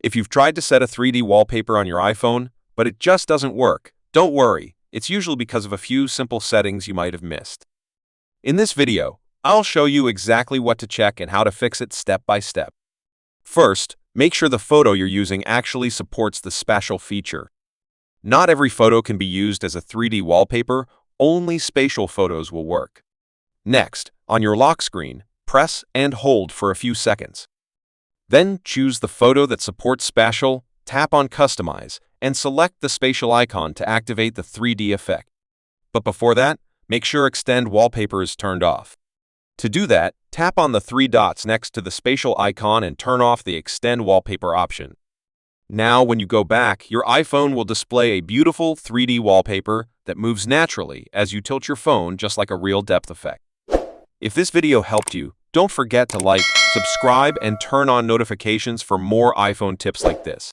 If you've tried to set a 3D wallpaper on your iPhone, but it just doesn't work, don't worry. It's usually because of a few simple settings you might have missed. In this video, I'll show you exactly what to check and how to fix it step by step. First, make sure the photo you're using actually supports the Spatial feature. Not every photo can be used as a 3D wallpaper, only Spatial photos will work. Next, on your lock screen, press and hold for a few seconds. Then choose the photo that supports Spatial, tap on Customize, and select the Spatial icon to activate the 3D effect. But before that, make sure Extend Wallpaper is turned off. To do that, tap on the three dots next to the Spatial icon and turn off the Extend Wallpaper option. Now, when you go back, your iPhone will display a beautiful 3D wallpaper that moves naturally as you tilt your phone, just like a real depth effect. If this video helped you, don't forget to like, subscribe, and turn on notifications for more iPhone tips like this.